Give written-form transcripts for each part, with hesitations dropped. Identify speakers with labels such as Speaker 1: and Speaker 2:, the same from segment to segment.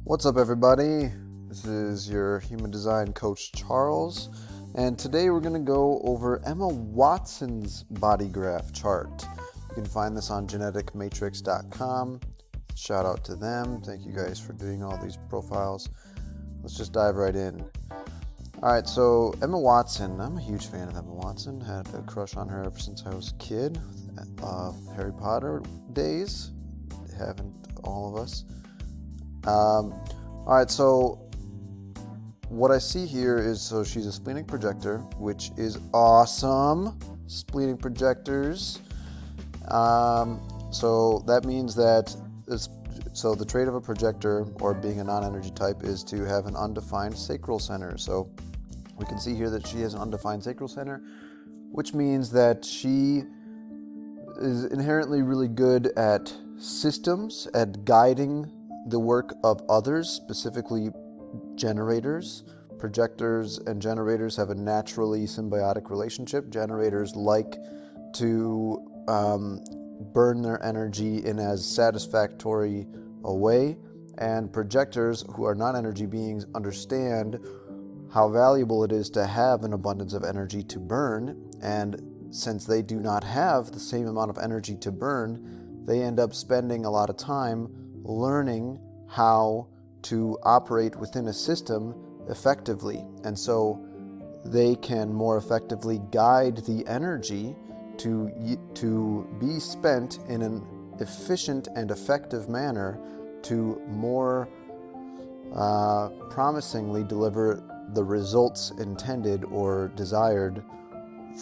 Speaker 1: What's up, everybody? This is your human design coach, Charles, and today we're going to go over Emma Watson's body graph chart. You can find this on geneticmatrix.com. Shout out to them. Thank you guys for doing all these profiles. Let's just dive right in. All right, so Emma Watson. I'm a huge fan of Emma Watson. Had a crush on her ever since I was a kid. Harry Potter days. Haven't all of us? All right, so what I see here is, so she's a splenic projector, which is awesome. Splenic projectors. So that means that so the trait of a projector, or being a non-energy type, is to have an undefined sacral center. So we can see here that she has an undefined sacral center, which means that she is inherently really good at systems, at guiding the work of others, specifically generators. Projectors and generators have a naturally symbiotic relationship. Generators like to burn their energy in as satisfactory a way, and projectors, who are non-energy beings, understand how valuable it is to have an abundance of energy to burn, and since they do not have the same amount of energy to burn, they end up spending a lot of time learning how to operate within a system effectively. And so they can more effectively guide the energy to be spent in an efficient and effective manner to more promisingly deliver the results intended or desired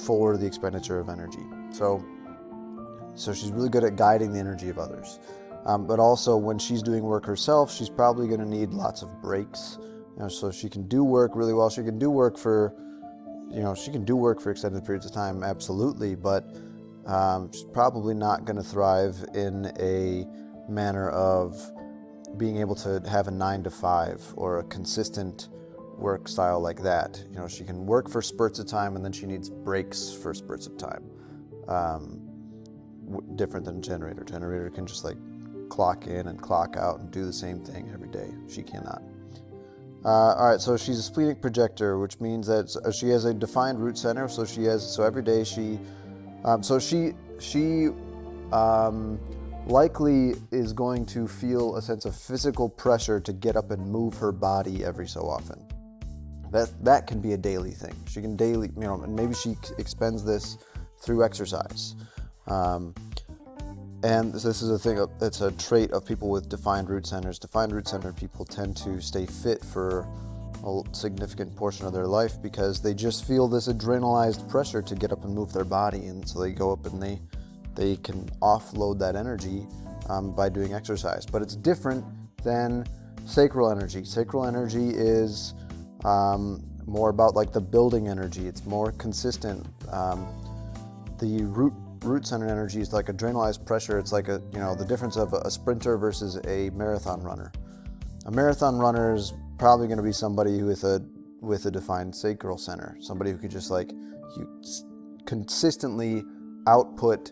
Speaker 1: for the expenditure of energy. So she's really good at guiding the energy of others. But also, when she's doing work herself, she's probably going to need lots of breaks. So she can do work really well. She can do work for, extended periods of time, absolutely. But she's probably not going to thrive in a manner of being able to have a 9 to 5 or a consistent work style like that. She can work for spurts of time, and then she needs breaks for spurts of time. Different than a generator. Generator can just clock in and clock out and do the same thing every day. She cannot. All right, so she's a splenic projector, which means that she has a defined root center. So every day she likely is going to feel a sense of physical pressure to get up and move her body every so often. That can be a daily thing. She can daily, and maybe she expends this through exercise. And this is a thing, it's a trait of people with defined root centers. Defined root center people tend to stay fit for a significant portion of their life because they just feel this adrenalized pressure to get up and move their body. And so they go up and they can offload that energy by doing exercise. But it's different than sacral energy. Sacral energy is more about the building energy. It's more consistent. The root center energy is like adrenalized pressure. It's like the difference of a sprinter versus a marathon runner. A marathon runner is probably going to be somebody with a defined sacral center, somebody who could just consistently output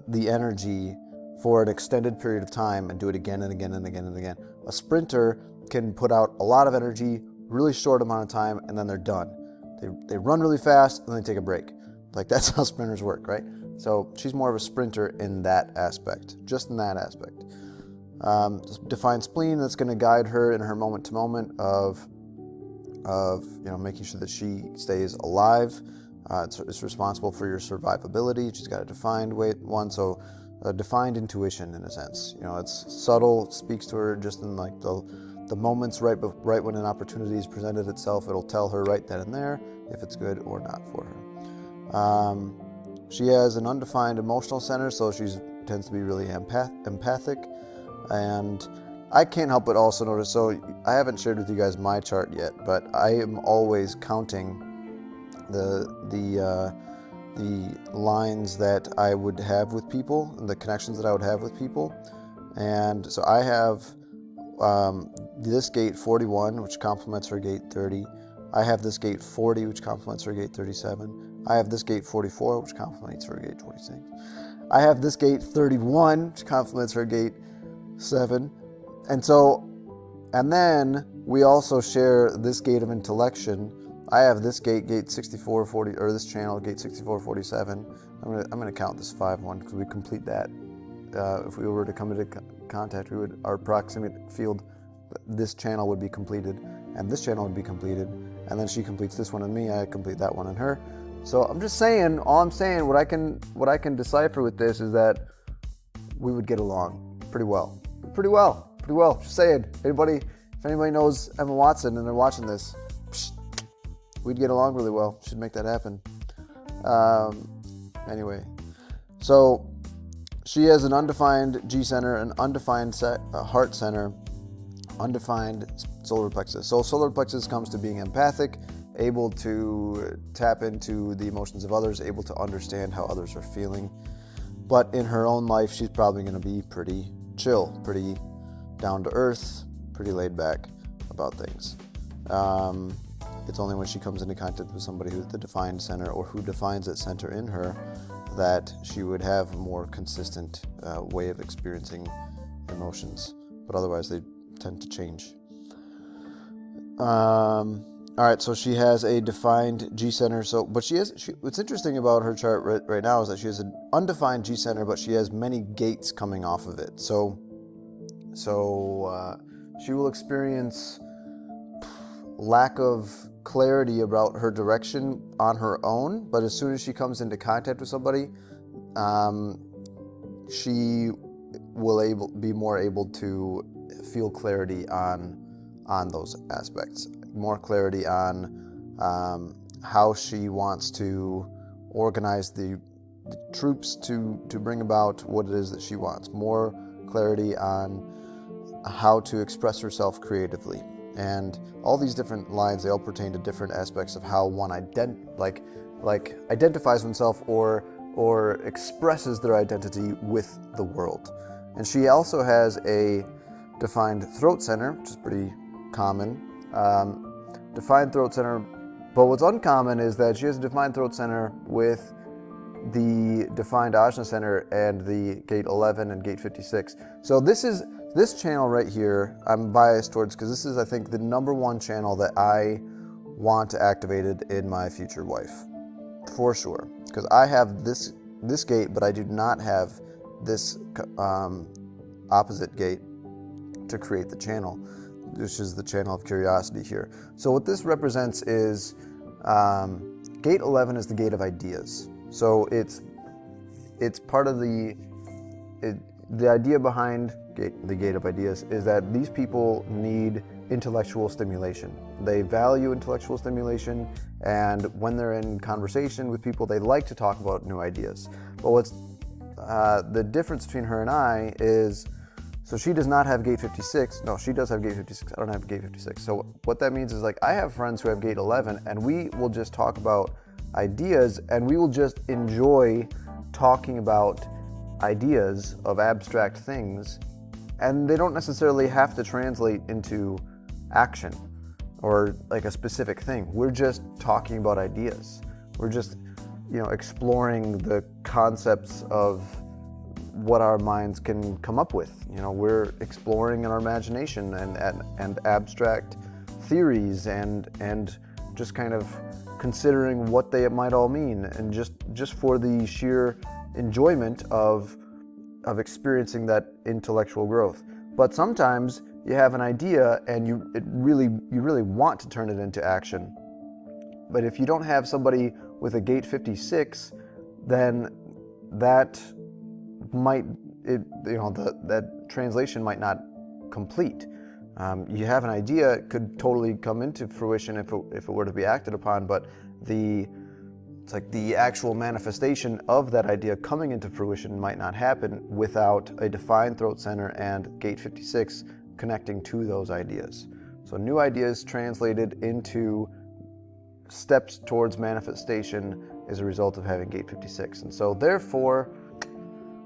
Speaker 1: the energy for an extended period of time and do it again and again and again and again. A sprinter can put out a lot of energy, really short amount of time, and then they're done. They run really fast and then they take a break. That's how sprinters work, right? So she's more of a sprinter in that aspect, just in that aspect. Defined spleen, that's going to guide her in her moment to moment of making sure that she stays alive. It's responsible for your survivability. She's got a defined one, so a defined intuition in a sense. It's subtle, speaks to her just in the moments right when an opportunity is presented itself. It'll tell her right then and there if it's good or not for her. She has an undefined emotional center, so she tends to be really empathic. And I can't help but also notice, so I haven't shared with you guys my chart yet, but I am always counting the lines that I would have with people, and the connections that I would have with people. And so I have this gate 41, which complements her gate 30. I have this gate 40, which complements her gate 37. I have this gate 44, which complements her gate 26. I have this gate 31, which complements her gate 7. And so And then we also share this gate of intellection. I have this gate 6440, or this channel, gate 6447. I'm gonna count this 5-1 because we complete that. If we were to come into contact, our proximate field, this channel would be completed, and this channel would be completed, and then she completes this one in me, I complete that one in her. So I'm just saying, what I can decipher with this is that we would get along pretty well. Just saying, if anybody knows Emma Watson and they're watching this, we'd get along really well. Should make that happen. Anyway, so she has an undefined G center, an undefined heart center, undefined solar plexus. So solar plexus comes to being empathic, able to tap into the emotions of others, able to understand how others are feeling. But in her own life, she's probably going to be pretty chill, pretty down to earth, pretty laid back about things. It's only when she comes into contact with somebody who's the defined center, or who defines that center in her, that she would have a more consistent way of experiencing emotions. But otherwise, they tend to change. All right, so she has a defined G center. What's interesting about her chart right now is that she has an undefined G center, but she has many gates coming off of it. So she will experience lack of clarity about her direction on her own, but as soon as she comes into contact with somebody, she will be more able to feel clarity on those aspects, more clarity on how she wants to organize the troops to bring about what it is that she wants, more clarity on how to express herself creatively. And all these different lines, they all pertain to different aspects of how one identifies oneself or expresses their identity with the world. And she also has a defined throat center, which is pretty common. Defined throat center, but what's uncommon is that she has a defined throat center with the defined Ajna center and the gate 11 and gate 56. So this channel right here, I'm biased towards, because this is, I think, the number one channel that I want activated in my future wife, for sure. Because I have this gate, but I do not have this opposite gate to create the channel, which is the channel of curiosity here. So what this represents is gate 11 is the gate of ideas. So it's part of the idea behind the gate of ideas is that these people need intellectual stimulation. They value intellectual stimulation, and when they're in conversation with people, they like to talk about new ideas. But what's the difference between her and I is, so she does not have gate 56. No, she does have gate 56. I don't have gate 56. So what that means is, like, I have friends who have gate 11, and we will just talk about ideas, and we will just enjoy talking about ideas of abstract things, and they don't necessarily have to translate into action or like a specific thing. We're just talking about ideas. We're just, exploring the concepts of what our minds can come up with. We're exploring in our imagination and abstract theories and just kind of considering what they might all mean, and just for the sheer enjoyment of experiencing that intellectual growth. But sometimes you have an idea and you really want to turn it into action. But if you don't have somebody with a gate 56, then that translation might not complete. You have an idea, it could totally come into fruition if it were to be acted upon, but it's like the actual manifestation of that idea coming into fruition might not happen without a defined throat center and gate 56 connecting to those ideas. So new ideas translated into steps towards manifestation is a result of having gate 56. And so therefore,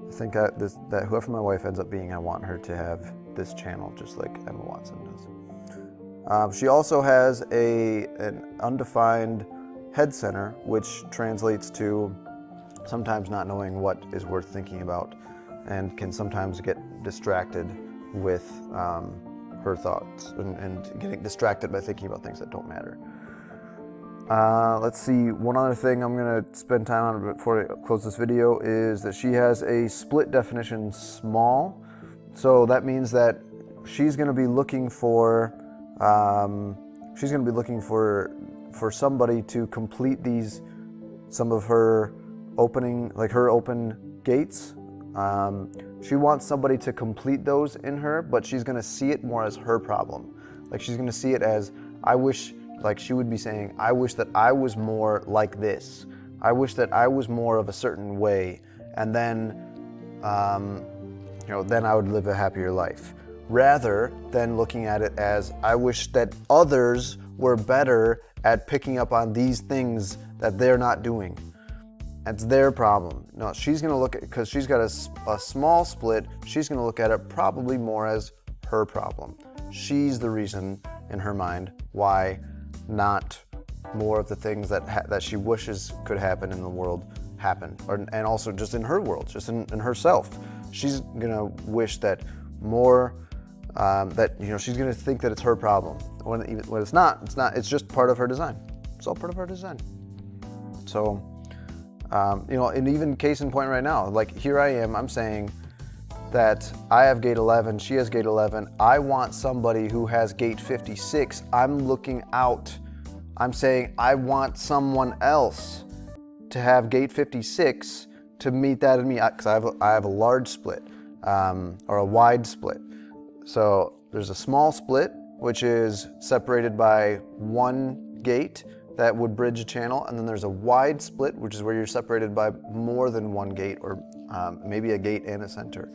Speaker 1: I think that whoever my wife ends up being, I want her to have this channel just like Emma Watson does. She also has an undefined head center, which translates to sometimes not knowing what is worth thinking about, and can sometimes get distracted with her thoughts and getting distracted by thinking about things that don't matter. Let's see, one other thing I'm going to spend time on before I close this video is that she has a split definition small. So that means that she's going to be looking for somebody to complete some of her opening, like her open gates. She wants somebody to complete those in her, but she's going to see it more as her problem. Like she's going to see it as, like she would be saying, I wish that I was more like this. I wish that I was more of a certain way. And then, then I would live a happier life. Rather than looking at it as, I wish that others were better at picking up on these things that they're not doing. That's their problem. No, she's going to look at, because she's got a small split, she's going to look at it probably more as her problem. She's the reason in her mind why not more of the things that she wishes could happen in the world happen, and also just in her world, just in herself. She's going to wish that more, she's going to think that it's her problem. When it's not, it's just part of her design. It's all part of her design. So, and even case in point right now, like here I am, I'm saying that I have gate 11, she has gate 11. I want somebody who has gate 56. I'm looking out. I'm saying I want someone else to have gate 56 to meet that in me, because I have a large split, or a wide split. So there's a small split, which is separated by one gate that would bridge a channel, and then there's a wide split, which is where you're separated by more than one gate, or maybe a gate and a center.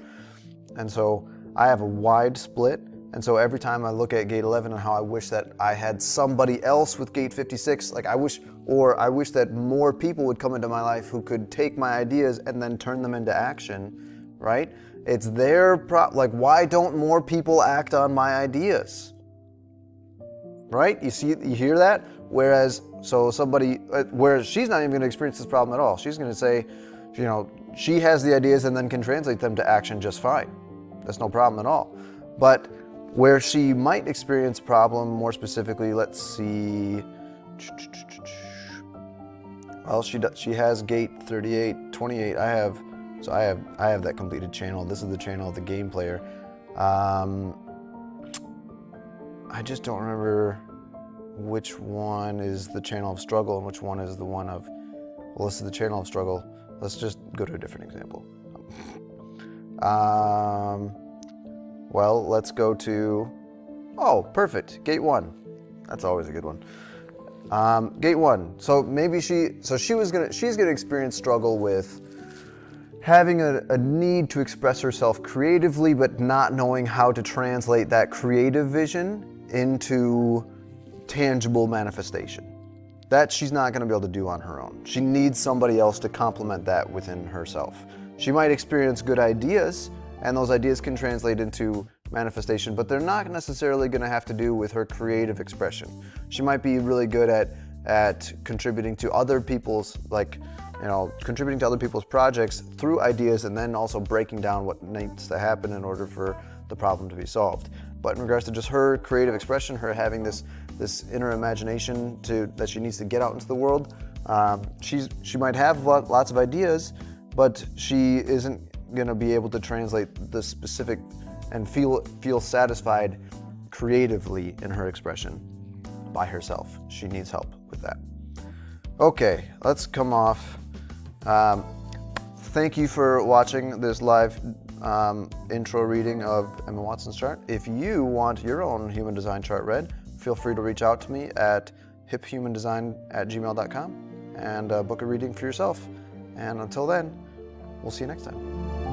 Speaker 1: And so I have a wide split, and so every time I look at gate 11 and how I wish that I had somebody else with gate 56, like I wish that more people would come into my life who could take my ideas and then turn them into action, right? It's their like, why don't more people act on my ideas? Right? You hear that? Whereas she's not even going to experience this problem at all. She's going to say, she has the ideas and then can translate them to action just fine. That's no problem at all. But where she might experience problem more specifically, let's see. Well, she has gate 38, 28. I have that completed channel. This is the channel of the game player. I just don't remember which one is the channel of struggle and which one is the one of, well, this is the channel of struggle. Let's just go to a different example. Well, let's go to, perfect, gate 1. That's always a good one. Gate 1. So maybe she's gonna experience struggle with having a need to express herself creatively, but not knowing how to translate that creative vision into tangible manifestation. That she's not going to be able to do on her own. She needs somebody else to complement that within herself. She might experience good ideas, and those ideas can translate into manifestation, but they're not necessarily going to have to do with her creative expression. She might be really good at contributing to other people's, contributing to other people's projects through ideas, and then also breaking down what needs to happen in order for the problem to be solved. But in regards to just her creative expression, her having this inner imagination that she needs to get out into the world, she might have lots of ideas, but she isn't going to be able to translate the specific and feel satisfied creatively in her expression by herself. She needs help with that. Okay, let's come off. Thank you for watching this live intro reading of Emma Watson's chart. If you want your own human design chart read, feel free to reach out to me at hiphumandesign@gmail.com and book a reading for yourself. And until then, we'll see you next time.